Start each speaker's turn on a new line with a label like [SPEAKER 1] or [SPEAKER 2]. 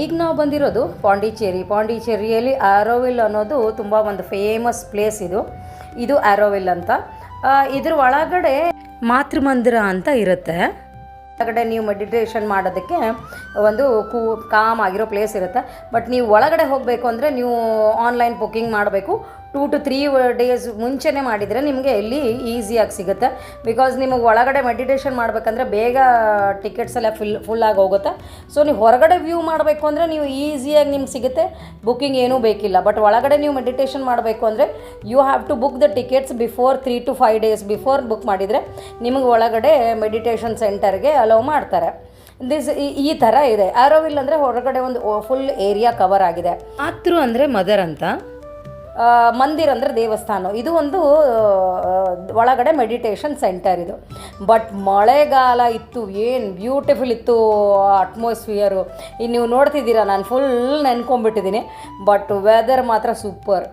[SPEAKER 1] ಈಗ ನಾವು ಬಂದಿರೋದು ಪಾಂಡಿಚೇರಿಯಲ್ಲಿ ಆರೋವಿಲ್ ಅನ್ನೋದು ತುಂಬ ಒಂದು ಫೇಮಸ್ ಪ್ಲೇಸ್ ಇದು ಆರೋವಿಲ್ ಅಂತ. ಇದ್ರ ಒಳಗಡೆ ಮಾತೃಮಂದಿರ ಅಂತ ಇರುತ್ತೆ. ಒಳಗಡೆ ನೀವು ಮೆಡಿಟೇಷನ್ ಮಾಡೋದಕ್ಕೆ ಒಂದು ಕಾಮ್ ಆಗಿರೋ ಪ್ಲೇಸ್ ಇರುತ್ತೆ. ಬಟ್ ನೀವು ಒಳಗಡೆ ಹೋಗಬೇಕು ಅಂದರೆ ನೀವು ಆನ್ಲೈನ್ ಬುಕ್ಕಿಂಗ್ ಮಾಡಬೇಕು. 2 to 3 ಡೇಸ್ ಮುಂಚೆನೇ ಮಾಡಿದರೆ ನಿಮಗೆ ಇಲ್ಲಿ ಈಸಿಯಾಗಿ ಸಿಗುತ್ತೆ. ಬಿಕಾಸ್ ನಿಮಗೆ ಒಳಗಡೆ ಮೆಡಿಟೇಷನ್ ಮಾಡಬೇಕಂದ್ರೆ ಬೇಗ ಟಿಕೆಟ್ಸ್ ಎಲ್ಲ ಫುಲ್ಲಾಗಿ ಹೋಗುತ್ತೆ. ಸೊ ನೀವು ಹೊರಗಡೆ ವ್ಯೂ ಮಾಡಬೇಕು ಅಂದರೆ ನೀವು ಈಸಿಯಾಗಿ ನಿಮ್ಗೆ ಸಿಗುತ್ತೆ, ಬುಕ್ಕಿಂಗ್ ಏನೂ ಬೇಕಿಲ್ಲ. ಬಟ್ ಒಳಗಡೆ ನೀವು ಮೆಡಿಟೇಷನ್ ಮಾಡಬೇಕು ಅಂದರೆ you have to book the tickets before 3 to 5 days before book ಮಾಡಿದರೆ ನಿಮಗೆ ಒಳಗಡೆ ಮೆಡಿಟೇಷನ್ ಸೆಂಟರ್ಗೆ ಅಲೋ ಮಾಡ್ತಾರೆ. ಈ ಥರ ಇದೆ. ಆರೋವಿಲ್ ಅಂದರೆ ಹೊರಗಡೆ ಒಂದು ಫುಲ್ ಏರಿಯಾ ಕವರ್ ಆಗಿದೆ. ಮಾತೃ ಅಂದರೆ ಮದರ್ ಅಂತ, ಮಂದಿರ್ ಅಂದರೆ ದೇವಸ್ಥಾನ. ಇದು ಒಂದು ಒಳಗಡೆ ಮೆಡಿಟೇಷನ್ ಸೆಂಟರ್ ಇದು. ಬಟ್ ಮಳೆಗಾಲ ಇತ್ತು, ಏನು ಬ್ಯೂಟಿಫುಲ್ ಇತ್ತು ಅಟ್ಮಾಸ್ಫಿಯರು. ಇನ್ನು ನೀವು ನೋಡ್ತಿದ್ದೀರಾ, ನಾನು ಫುಲ್ ನೆನ್ಕೊಂಬಿಟ್ಟಿದ್ದೀನಿ. ಬಟ್ ವೆದರ್ ಮಾತ್ರ ಸೂಪರ್.